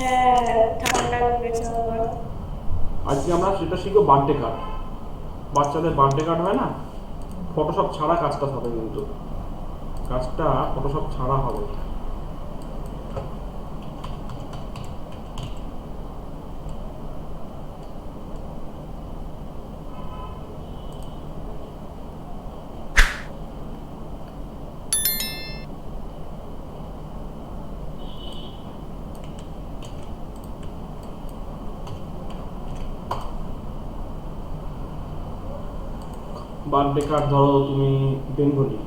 হ্যাঁ, ঠান্ডা লেগেছে আমার। আজকে আমরা সেটা শিখবো, বার্থডে কার্ড। বাচ্চাদের বার্থডে কার্ড হয় না, ফটোশপ ছাড়া কাজটা হবে, কিন্তু কাজটা ফটোশপ ছাড়া হবে। বার্থডে কার্ড ধরো তুমি বেঙ্গলি,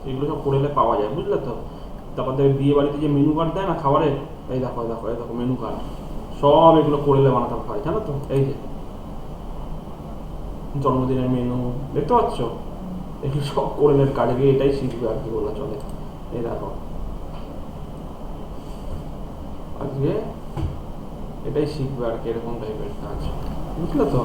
এগুলো সব করে পাওয়া যায়, বুঝলে তো। তারপর দেখবে বিয়ে বাড়িতে যে মেনু কার্ড দেয় না খাবারের, এই দেখো এই দেখো এই দেখো মেনু কার্ড, সব এগুলো করলে বানাতে হয়, জানো তো। এই যে জন্মদিনের মেনু দেখতে পাচ্ছ, এগুলো সব করলের কাজে গিয়ে এটাই শিখবে আর কি বলা চলে। এই দেখো আজকে এটাই শিখবে আর কি, এরকম টাইপের কাজ, বুঝলে তো।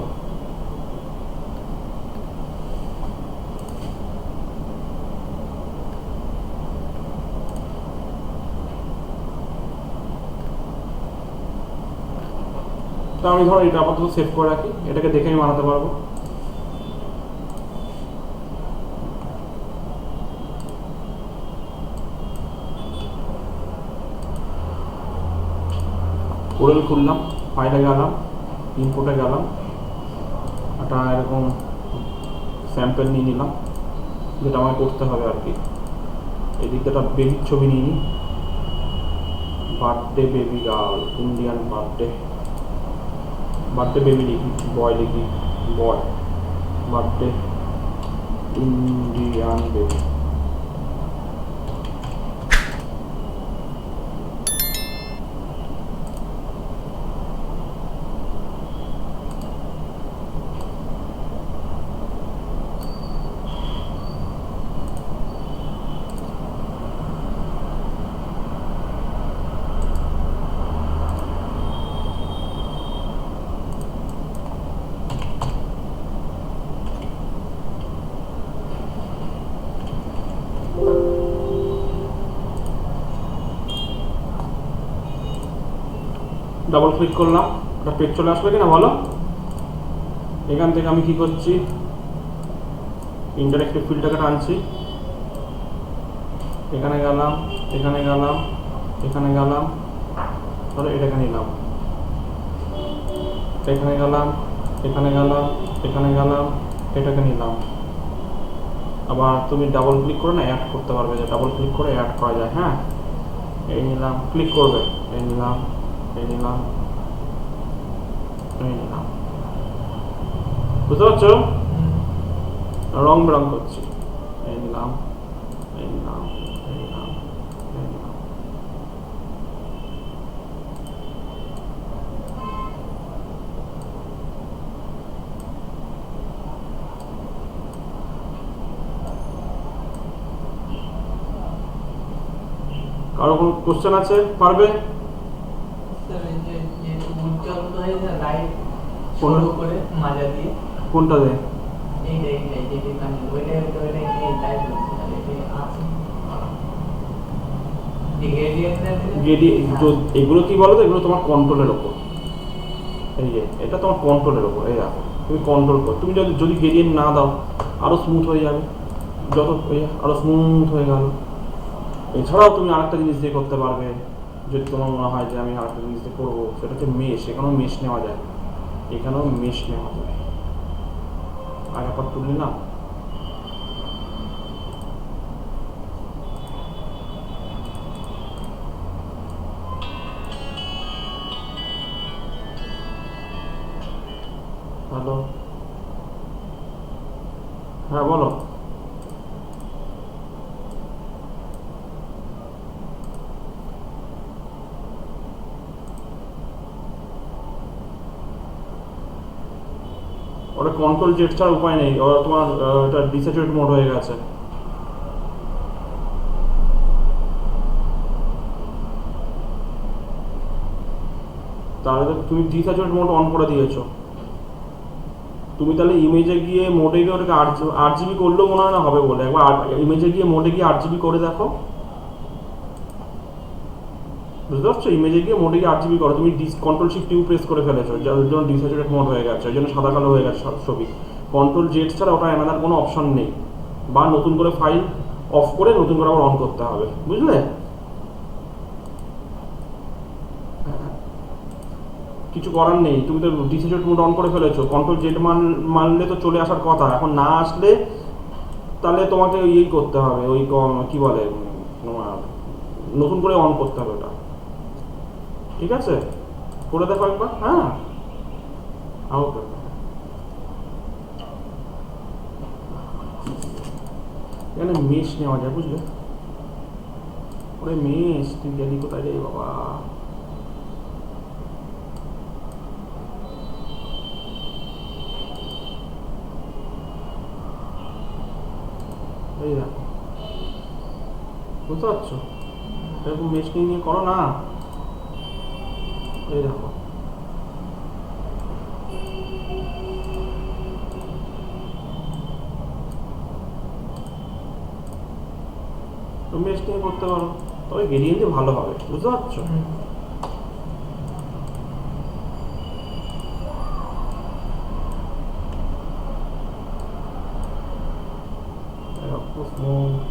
তো আমি ধরো এটা আপাতত সেভ করে রাখি, এটাকে দেখে আমি বানাতে পারবো। কোরেল খুললাম, ফাইলে গেলাম, ইনপুটে গেলাম, একটা এরকম স্যাম্পল নিয়ে নিলাম, যেটা আমাকে করতে হবে আর কি। এই দিকটা একটা বেবির ছবি নিয়ে নিই, birthday baby girl, Indian birthday, birthday baby লিখি, বয় লিখি, boy, birthday Indian baby. Double click করলাম, একটা পেজ চলে আসবে কিনা বলো। এখান থেকে আমি কি করছি, ইন্টারেক্টিভ ফিল্ডটাকে টানছি, এখানে গেলাম, এখানে গেলাম, এখানে গেলাম, ধরো এটাকে নিলাম, এখানে গেলাম, এখানে গেলাম, এখানে গেলাম, এটাকে নিলাম। আবার তুমি ডাবল ক্লিক করে না অ্যাড করতে পারবে, যে ডাবল ক্লিক করে অ্যাড করা যায়। হ্যাঁ, এই নিলাম, ক্লিক করবে, এই নিলাম, এই নিলাম, এই নিলাম, বুঝতে পারছো, রং বেরং করছি, এই নিলাম, এই নিলাম, এই নিলাম, এই নিলাম। কারো কোনো কোশ্চেন আছে, পারবে? কোনটা দেয়? এগুলো কি বলো তো, এগুলো তোমার কন্ট্রোলের ওপর। এই যে এটা তোমার কন্ট্রোলের ওপর, এই দেখো তুমি কন্ট্রোল করো, তুমি যদি গ্রেডিয়েন্ট না দাও আরো স্মুথ হয়ে যাবে, যত আরো স্মুথ হয়ে গেল। এছাড়াও তুমি আরেকটা জিনিস দিয়ে করতে পারবে, যদি তোমার মনে হয় যে আমি আরেকটা জিনিস দিয়ে করবো, সেটা হচ্ছে মেশ। এখানেও মেশ নেওয়া যায়, এখানেও মেশ নেওয়া যায়। আর একবার তুলি না, হ্যালো, হ্যাঁ বলো। ওটা কন্ট্রোল জেড ছাড়া উপায় নেই, ওরা তোমার এটা ডিস্যাচুরেট মোড হয়ে গেছে। তাহলে তো তুমি ডিস্যাচুরেট মোড অন করে দিয়েছো। তুমি তাহলে ইমেজে গিয়ে মোডে গিয়ে ওটাকে 8 জিবি করলেও মনে হয় না হবে বলে, একবার ইমেজে গিয়ে মোডে গিয়ে 8 জিবি করে দেখো, বুঝতে পারছো? ইমেজে গিয়ে মোডে গিয়ে 8 জিবি করো, তুমি কন্ট্রোল শিফট ইউ প্রেস করে ফেলেছো, যার জন্য ডিস্যাচুরেট মোড হয়ে গেছে, ওই জন্য সাদা কালো হয়ে গেছে ছবি। কন্ট্রোল জেড ছাড়া ওটা অ্যানাদার কোনো অপশন নেই, বা নতুন করে ফাইল অফ করে নতুন করে আবার অন করতে হবে, বুঝলে? কিছু করার নেই, তুমি তো ডিসিশন মোড অন করে ফেলেছো, কন্ট্রোল জেড মারলে তো চলে আসার কথা, এখন না আসলে তাহলে তোমাকে ইয়েই করতে হবে, ওই কি বলে তোমার নতুন করে অন করতে হবে ওটা, ঠিক আছে? করে দেখো একবার। হ্যাঁ, ওকে। এখানে মেশ নেওয়া যায়, বুঝলে? ওরে মেশ, তুই গেলি কোথায় রে বাবা? এই দেখো, বুঝতে পারছো? এরকম মেশ নিয়ে করো না, এই দেখো। তুমি মেশ নিয়ে করতে পারো, তবে গ্রেডিয়েন্টে ভালো হবে, বুঝতে পারছো?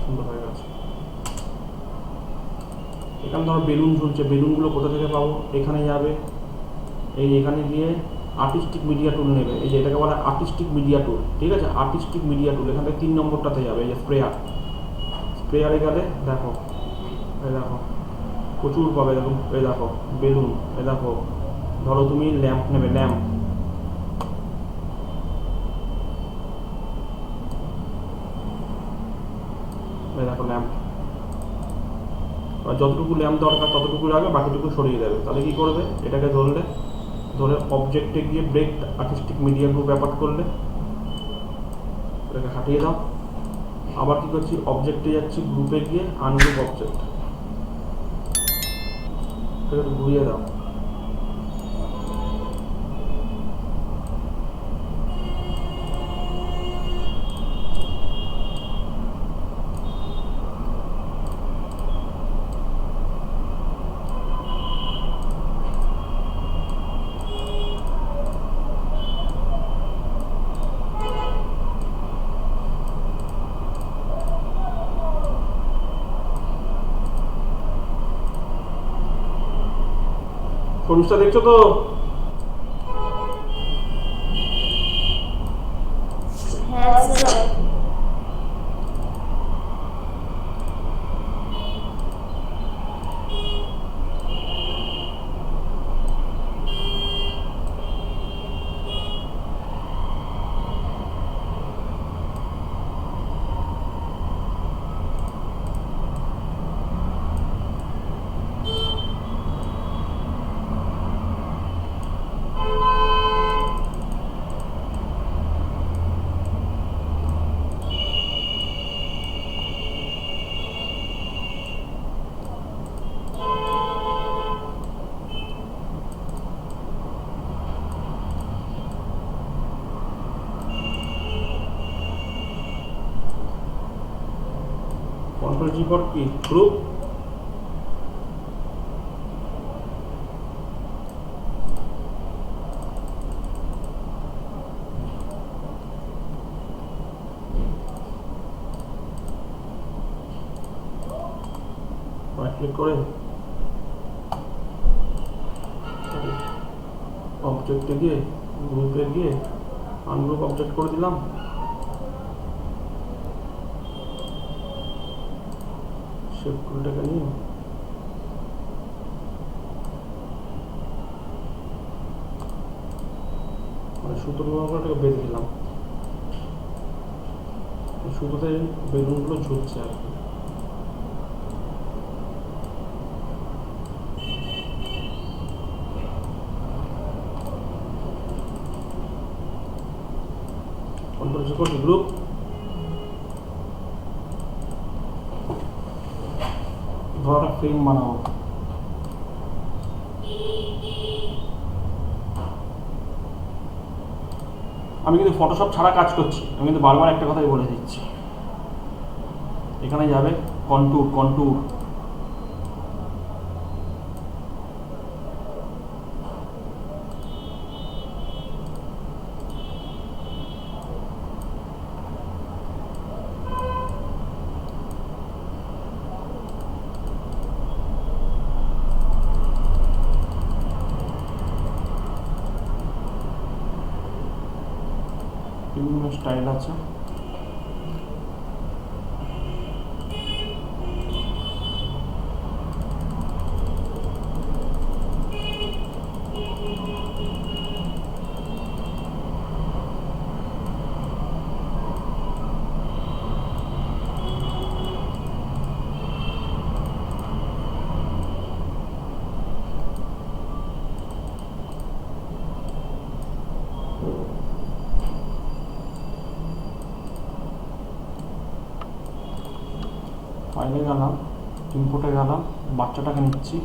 সুন্দর হয়ে গেছে। এখানে ধরো বেলুন ঝুলছে, বেলুনগুলো কোথা থেকে পাবো? এখানে যাবে, এই এখানে গিয়ে আর্টিস্টিক মিডিয়া টুল নেবে, এই যে এটাকে বলে আর্টিস্টিক মিডিয়া টুল, ঠিক আছে? আর্টিস্টিক মিডিয়া টুল এখান থেকে 3 নম্বরটাতে যাবে, এই যে স্প্রেয়ার, স্প্রেয়ারে গেলে দেখো, এই দেখো প্রচুর পাবে, দেখো এই দেখো বেলুন, এই দেখো ধরো তুমি ল্যাম্প নেবে, ল্যাম্প, এই দেখো ল্যাম্প, যতটুকু ল্যাম্প দরকার ততটুকু রাখবে, বাকিটুকু সরিয়ে দেবে। তাহলে কি করবে? এটাকে ধরলে, ধরে অবজেক্টে গিয়ে break artistic media group apart করলে, এটাকে হাঁটিয়ে দাও। আবার কি করছি? অবজেক্টে যাচ্ছি, গ্রুপে গিয়ে আনগ্রুপ অবজেক্ট, এটাকে ঘুরিয়ে দাও। ফোনটা দেখছো তো? হ্যাঁ স্যার। কন্ট্রোল জি ফর কি? গ্রুপ। ক্লিক করে অবজেক্টে গিয়ে গ্রুপে গিয়ে আনগ্রুপ অবজেক্ট করে দিলাম। শিফট টুলটাকে নিয়ে সুতোর ব্যবহারটাকে বেঁধে দিলাম, সুতোতে বেলুনগুলো ঝুলছে আর কি। কন্ট্রোল জি ফর গ্রুপ, ধরো একটা ফ্রেম বানাও, আমি কিন্তু ফটোশপ ছাড়া কাজ করছি, আমি কিন্তু বারবার একটা কথাই বলে দিচ্ছি। এখানে যাবে কন্ট্যুর, কন্ট্যুর বিভিন্ন স্টাইল আছে। ফাইলে গেলাম, ইনপুটে গেলাম, বাচ্চাটাকে নিচ্ছি,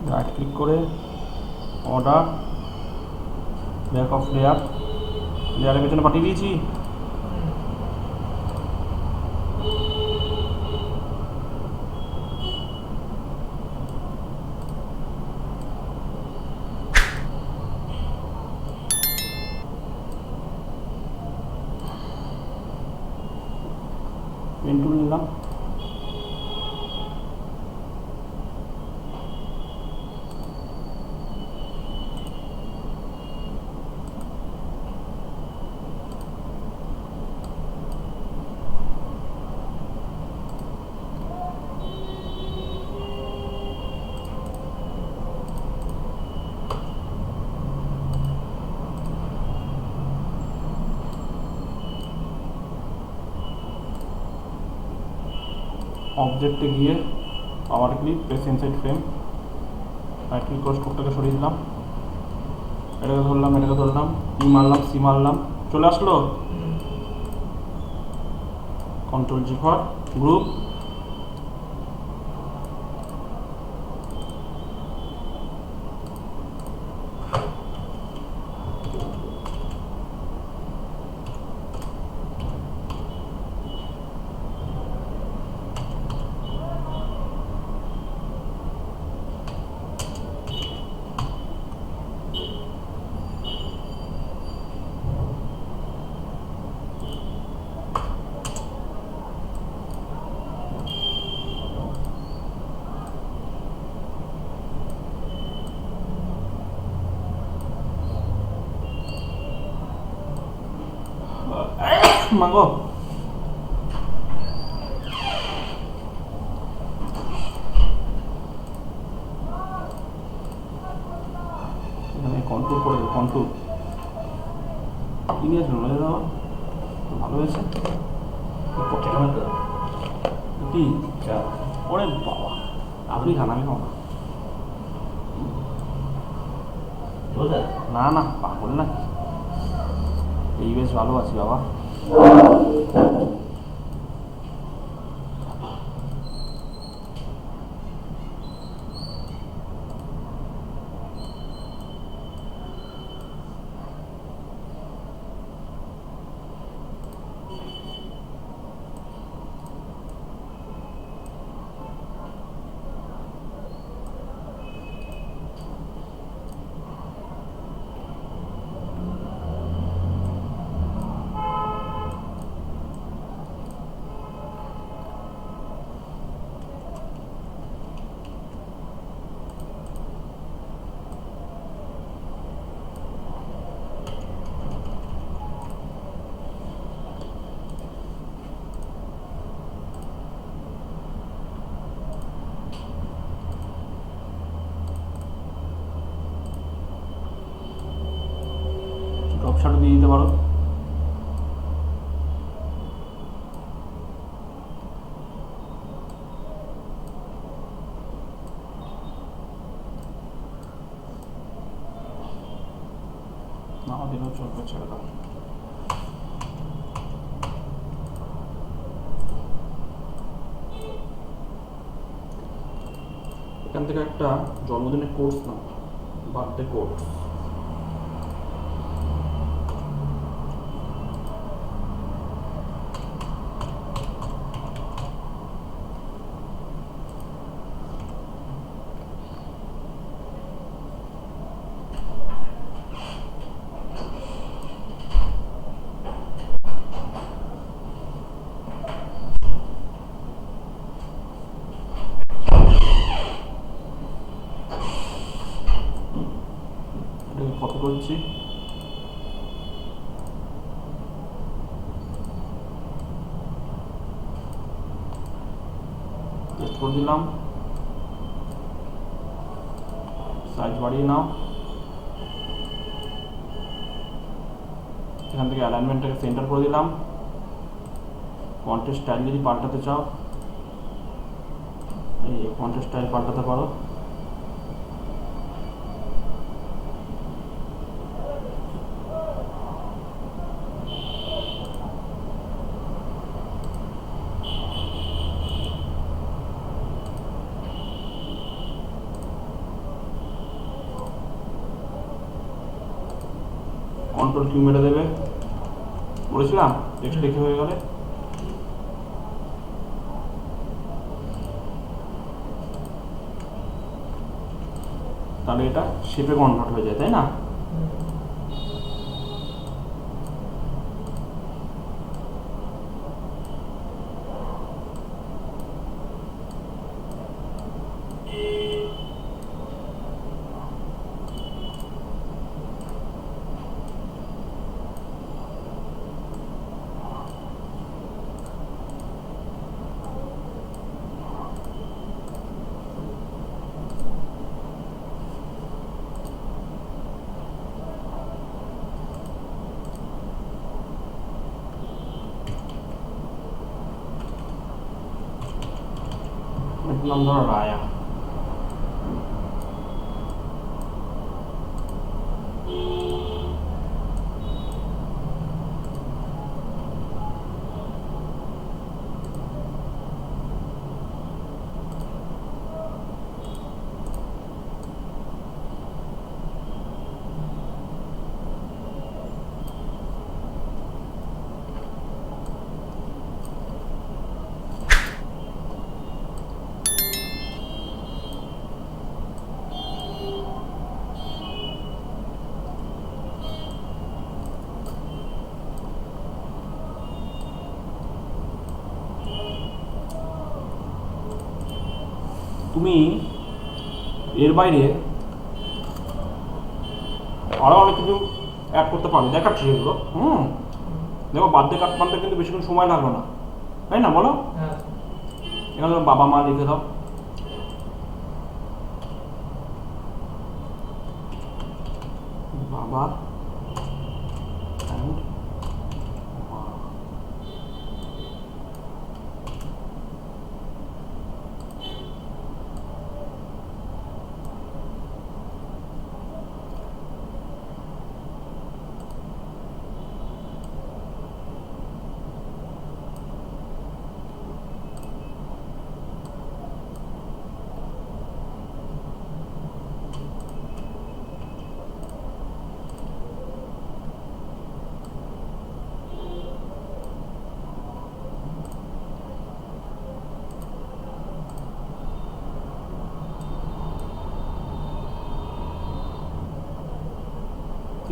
রাইট ক্লিক করে অর্ডার, ব্যাক অফ লেয়ার, লেয়ারের পেছনে পাঠিয়ে দিয়েছি। পেন টুল নিলাম, অবজেক্টে গিয়ে power click, press inside frame, right click করে স্ট্রোকটাকে সরিয়ে দিলাম, এটাকে ধরলাম, এটাকে ধরলাম, ই মারলাম, সি মারলাম, চলে আসলো। কন্ট্রোল জি ফর গ্রুপ, মাগো এখানে কন্ট্রোল করে দেবো, কন্ট্রোল কি নিয়েছিল নজর দেওয়া ভালো হয়েছে কি ওরে বাবা, আপনি খান, আমি খাও না, না পাগল না, এই বেশ ভালো আছি বাবা। ড্রপ শাটো দিয়ে দিতে পারো, না দিলেও চলবে, ছেড়ে দাও। এখান থেকে একটা জন্মদিনের কোর্স নাও, বার্থডে কোর্স। এটাকে কপি করছি, পেস্ট করে দিলাম, সাইজ বাড়িয়ে নাও। এখান থেকে অ্যালাইনমেন্টটাকে সেন্টার করে দিলাম। ফন্টের স্টাইল যদি পাল্টাতে চাও, এই ফন্টের স্টাইল পাল্টাতে পারো। কন্ট্রোল কিউ মেরে দেবে, বলেছিলাম টেক্সট লিখে হয়ে গেলে। তাহলে এটা শেপে কনভার্ট হয়ে যায়, তাই না? নাম ধরো রায়া। তুমি এর বাইরে আরও অনেক কিছু অ্যাড করতে পারবে, দেখাচ্ছি সেগুলো। দেখো বার্থডে কার্ড বানাতে কিন্তু বেশিক্ষণ সময় লাগবে না, তাই না বলো? এখানে বাবা মা লিখে দাও, বাবা অ্যান্ড মা।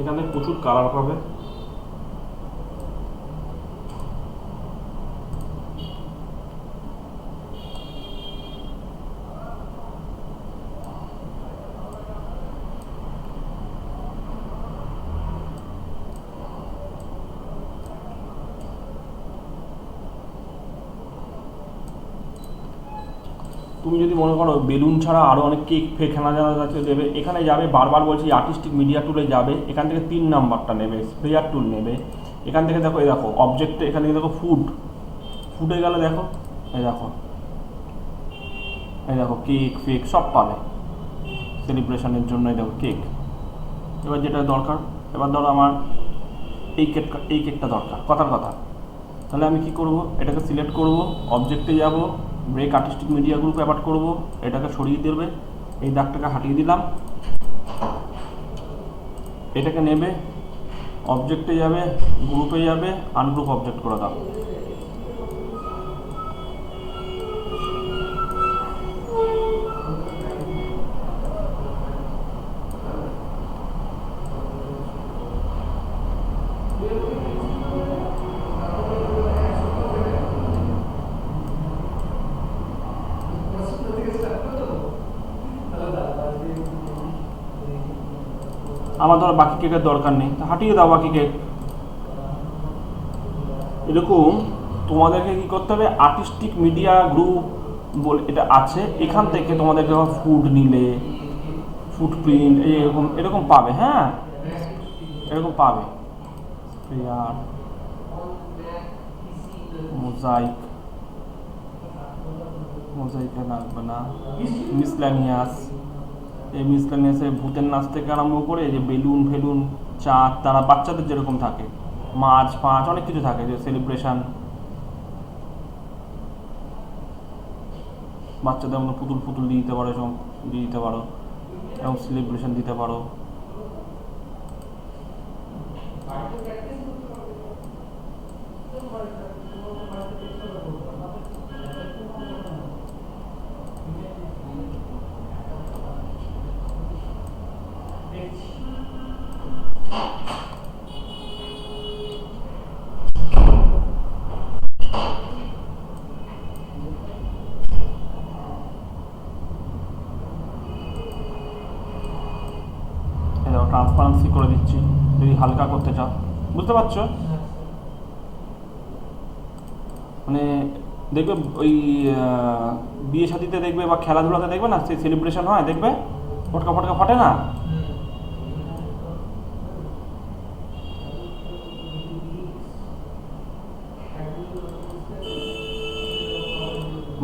এখানে প্রচুর কালার পাবে। তুমি যদি মনে করো বেলুন ছাড়া আরও অনেক কেক ফেক খেলা যাচ্ছে দেবে, এখানে যাবে, বারবার বলছি আর্টিস্টিক মিডিয়া টুলে যাবে, এখান থেকে 3 নাম্বারটা নেবে, স্প্রেয়ার টুল নেবে। এখান থেকে দেখো, এই দেখো অবজেক্টে, এখান থেকে দেখো ফুডে গেলে দেখো, এই দেখো কেক ফেক সব পাবে সেলিব্রেশনের জন্য। এই দেখো কেক, এবার যেটা দরকার এবার ধরো আমার এই কেকটা দরকার, কথার কথা। তাহলে আমি কি করব, এটাকে সিলেক্ট করব, অবজেক্টে যাব, break artistic media group add করব, এটাকে সরিয়ে দেবে, এই দাগটাকে হাটিয়ে দিলাম, এটাকে নেবে, অবজেক্টে যাবে, গ্রুপে যাবে, আনগ্রুপ অবজেক্ট করে দাও। আমার ধরো বাকি কেকের দরকার নেই, হাটিয়ে দাও বাকি কেক। এরকম তোমাদেরকে কি করতে হবে, আর্টিস্টিক মিডিয়া গ্রুপ বলে এটা আছে, এখান থেকে তোমাদেরকে ফুড নিলে ফুটপ্রিন্ট এরকম এরকম পাবে, হ্যাঁ এরকম পাবে। স্প্রেয়ার, মোজাইকে লাগবে না, মিসলানিয়াস, এই মিসলানিয়াসে ভূতের নাচ থেকে আরম্ভ করে যে বেলুন ফেলুন, চাঁদ তারা, বাচ্চাদের যেরকম থাকে, মাছ ফাঁচ অনেক কিছু থাকে, যে সেলিব্রেশন, বাচ্চাদের মধ্যে পুতুল ফুতুল দিয়ে দিতে পারো, এসব দিয়ে দিতে পারো, এবং সেলিব্রেশন দিতে পারো। ট্রান্সপারেন্সি করে দিচ্ছি যদি হালকা করতে চাও, বুঝতে পারছো? মানে দেখবে ওই বিয়ে শাদিতে দেখবে বা খেলাধুলাতে দেখবে না, সেই সেলিব্রেশন হয় দেখবে, ফটকা ফটকা ফাটে না,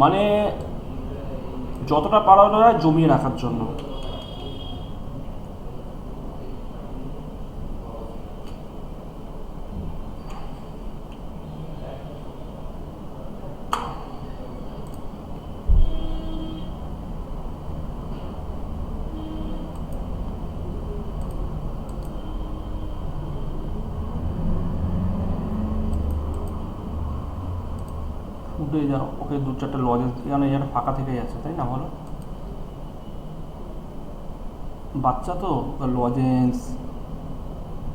মানে যতটা পারা যায় জমিয়ে রাখার জন্য। উঠে যাও, ওকে দু চারটে লজেন্স, কেন এটা ফাঁকা থেকেই আছে তাই না, বলো? বাচ্চা তো, লজেন্স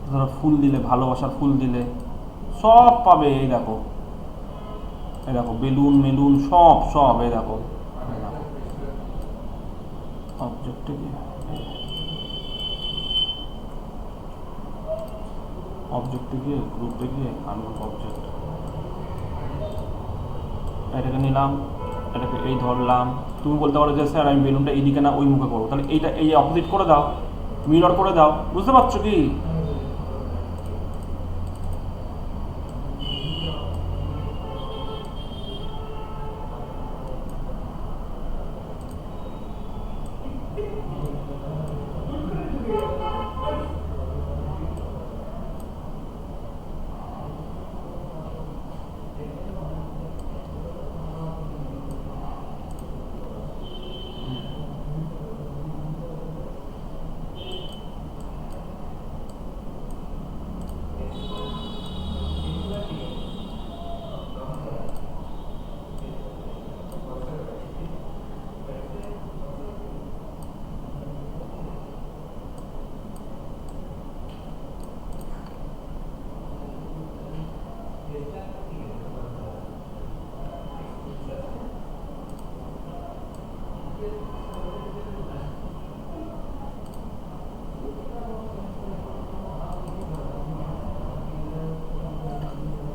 ধরো, ফুল দিলে, ভালোবাসার ফুল দিলে সব পাবে। এই দেখো, এই দেখো বেলুন মেলুন সব সব, এই দেখো অবজেক্টে গিয়ে, অবজেক্টে গিয়ে গ্রুপে গিয়ে আনগ্রুপ অবজেক্ট, এটাকে নিলাম, এটাকে এই ধরলাম। তুমি বলতে পারো যে স্যার আমি বেলুনটা এইদিকে না ওই মুখে করবো, তাহলে এইটা এই অপোজিট করে দাও, মিরর করে দাও, বুঝতে পারছো কি?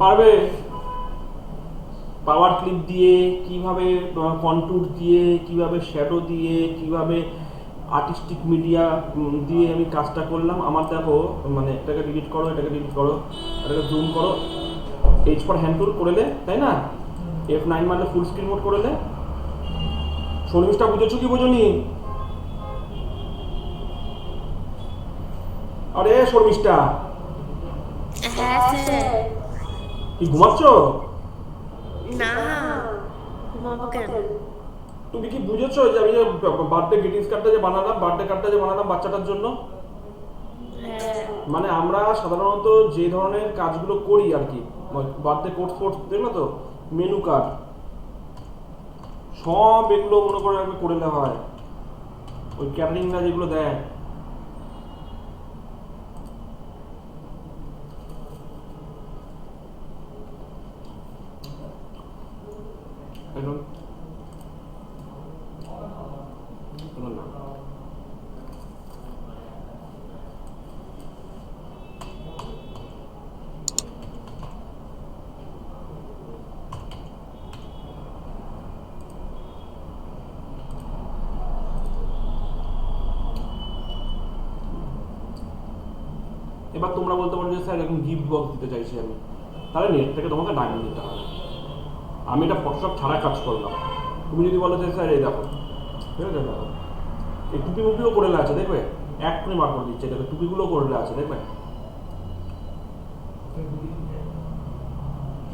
পারবে। পাওয়ার ক্লিপ দিয়ে কিভাবে, কন্ট্যুর দিয়ে কিভাবে, শ্যাডো দিয়ে কিভাবে, আর্টিস্টিক মিডিয়া দিয়ে আমি কাজটা করলাম। আমার দেখো, মানে এটাকে ডিলিট করো, এটাকে ডিলিট করো, এটাকে জুম করো, এইচ ফর হ্যান্ড টুল করলে, তাই না? F9 মারলে ফুল স্ক্রিন মোড করলে। শর্মিষ্ঠা বুঝেছো কি বোঝনি? আরে শর্মিষ্ঠা, হ্যাঁ স্যার। কি ঘুমাচ্ছ? না, ঘুমাবো কেন? তুমি কি বুঝেছো যে আমি যে বার্থডে গ্রিটিংস কার্ডটা যে বানালাম, বার্থডে কার্ডটা যে বানালাম বাচ্চাটার জন্য, হ্যাঁ। মানে আমরা সাধারণত যে ধরনের কাজগুলো করি আর কি, বার্থডে কোর্স ফোর্স দেখলো তো, মেনু কার্ড সব এগুলো মনে করে রাখবে করে দেওয়া হয়, ওই ক্যাটারিংরা যেগুলো দেয়। এগুলো এগুলো না। এবার তোমরা বলতে পারো যে স্যার এখন গিফট বক্স দিতে চাইছি আমি, তাহলে নেট থেকে তোমাকে ডাকিয়ে নিতে হবে। আমি এটা ফটোশপ ছাড়া কাজ করলাম। তুমি যদি বলো যে স্যার এই দেখো, ঠিক আছে দেখো এই টুপি মুপিও করে আছে দেখবে, এক্ষুনি বার করে দিচ্ছে, দেখবে টুপিগুলো করে আছে দেখবে।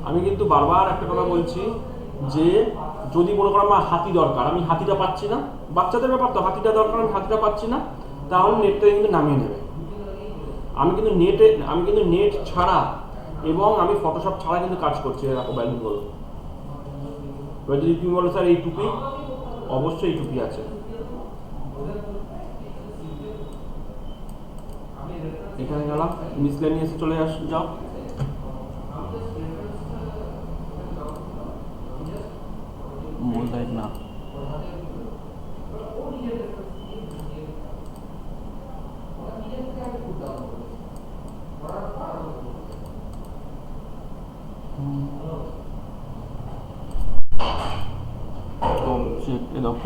আমি কিন্তু বারবার একটা কথা বলছি যে যদি মনে করো আমার হাতি দরকার, আমি হাতিটা পাচ্ছি না, বাচ্চাদের ব্যাপার তো, হাতিটা দরকার আমি হাতিটা পাচ্ছি না, তাহলে নেট থেকে কিন্তু নামিয়ে নেবে। আমি কিন্তু নেট ছাড়া এবং আমি ফটোশপ ছাড়া কিন্তু কাজ করছি। দেখো ব্যালুনগুলো, এবার যদি তুমি বলো স্যার এই টুপি, অবশ্যই এই টুপি আছে। এখানে গেলাম, মিসলেনিয়াসে চলে যাও। মোজাইক না,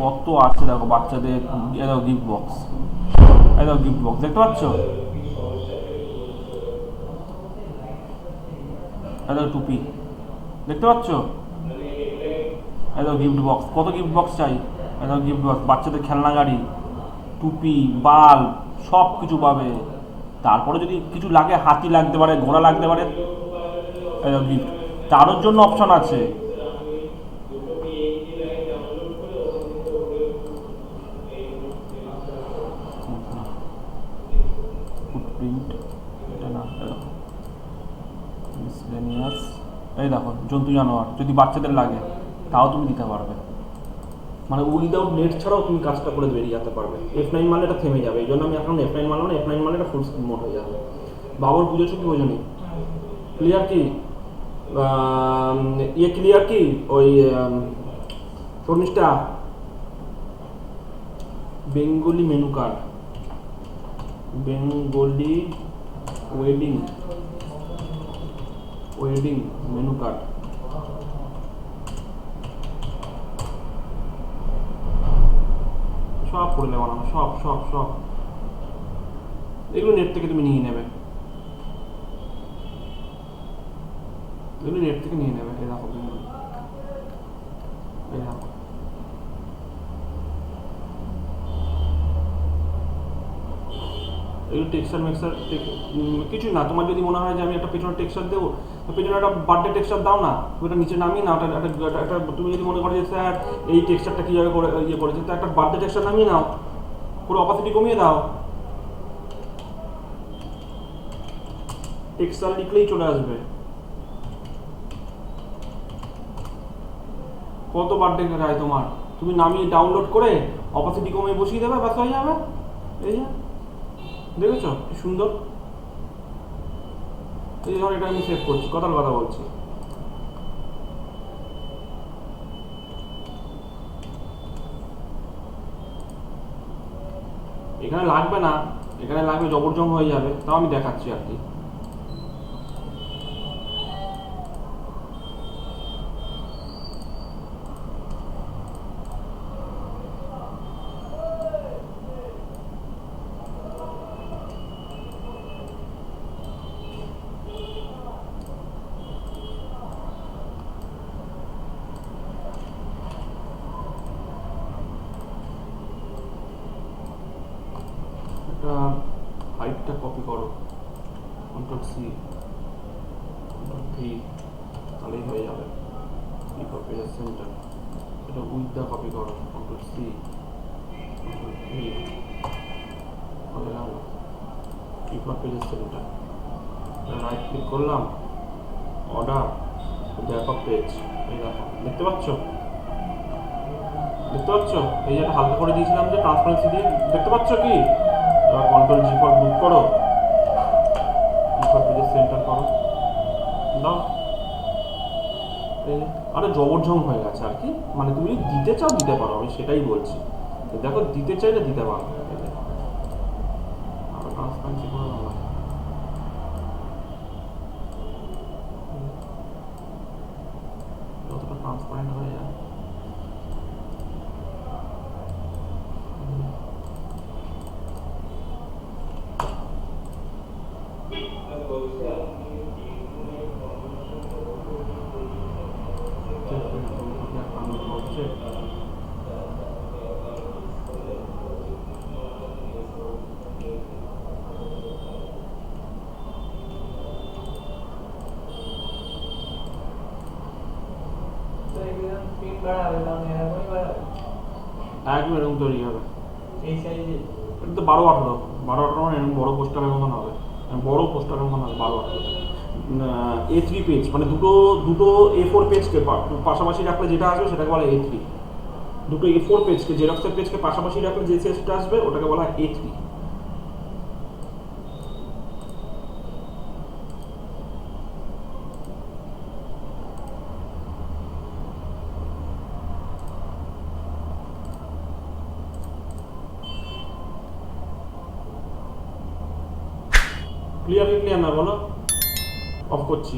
কত আছে দেখো বাচ্চাদের, এদাও গিফট বক্স, এদাও গিফট বক্স দেখতে পাচ্ছ, এদাও টুপি দেখতে পাচ্ছ, এদাও গিফট বক্স, কত গিফট বক্স চাই, এদাও গিফট বক্স, বাচ্চাদের খেলনা গাড়ি, টুপি, বাল্ব, সব কিছু পাবে। তারপরে যদি কিছু লাগে, হাতি লাগতে পারে, ঘোড়া লাগতে পারে, এদাও গিফট, তারও জন্য অপশন আছে। ফুটপ্রিন্ট এটা না, মিসলেনিয়াস, এই দেখো জন্তু জানোয়ার, যদি বাচ্চাদের লাগে তাও তুমি দিতে পারবে, মানে উইদাউট নেট ছাড়াও তুমি কাজটা করে বেরিয়ে যেতে পারবে। F9 মারলে এটা থেমে যাবে, এই জন্য আমি এখন F9 মারলাম না, F9 মারলে এটা ফুল স্ক্রিন মোড হয়ে যাবে। বাবুর বুঝেছো কি বোঝনি? ক্লিয়ার কি? ইয়ে ক্লিয়ার কি ওই Sharmishtha? Bengali menu card, Bengali wedding menu card, সব করে নেওয়া, সব সব সব এগুলো নেট থেকে তুমি নিয়ে নেবে, এগুলো নেট থেকে নিয়ে নেবে। এই দেখো, এই দেখো এগুলো টেক্সচার মেক্সচার কিছু না। তোমার যদি মনে হয় যে আমি একটা পেছনে টেক্সচার দেবো, তো পেছনে একটা বার্থডে টেক্সচার দাও না, ওটা নিচে নামিয়ে নাও। একটা তুমি যদি মনে করো যে স্যার এই টেক্সচারটা কীভাবে করে ইয়ে করেছে, তো একটা বার্থডে টেক্সচার নামিয়ে নাও, পুরো অপাসিটি কমিয়ে দাও, টেক্সচার লিখলেই চলে আসবে। কত বার্থডে চাই তোমার, তুমি নামিয়ে ডাউনলোড করে অপাসিটি কমিয়ে বসিয়ে দেবে, ব্যাস হয়ে যাবে। এই যে দেখেছো কি সুন্দর, এই ধর এটা আমি সেভ করছি, কথার কথা বলছি। এখানে লাগবে না, এখানে লাগবে জবরজং হয়ে যাবে, তাও আমি দেখাচ্ছি আর কি। হাইটটা কপি করো, কন্ট্রোল সি, কন্ট্রোল ভি, তাহলেই হয়ে যাবে। কি ফর পেজের সেন্টার, এটা উইথটা কপি করো, কন্ট্রোল সি, কন্ট্রোল ভি, হয়ে গেল। কি ফর পেজের সেন্টার, রাইট ক্লিক করলাম, অর্ডার, ব্যাক অফ পেজ, এই দেখো, দেখতে পাচ্ছ? দেখতে পাচ্ছ? এই যে একটা হালকা করে দিয়েছিলাম যে ট্রান্সপারেন্সি দিয়ে, দেখতে পাচ্ছ কি? এবার কন্ট্রোল জি ফর গ্রুপ করো, জি ফর পেজের সেন্টার করো, দাও। এই যে, আরে জবরজং হয়ে গেছে আর কি, মানে তুমি দিতে চাও দিতে পারো, আমি সেটাই বলছি। তো দেখো, দিতে চাইলে দিতে পারো। এই যে, আরো ট্রান্সপারেন্সি করে দাও না। যতটা ট্রান্সপারেন্ট হয়ে যায়। একদম এরকম তৈরি হবে। এটা তো 12-18, 12-18 মানে এরকম বড় পোস্টারের মতন হবে, বড় পোস্টারের মতন হবে 12-18। A3 পেজ, মানে দুটো দুটো A4 পেজকে পাশাপাশি রাখলে যেটা আসবে সেটাকে বলা A3। দুটো A4 পেজকে, জেরক্সের পেজকে পাশাপাশি রাখলে যে সাইজটা আসবে ওটাকে বলা A3। ক্লিয়ার কি ক্লিয়ার না বলো? অফ করছি।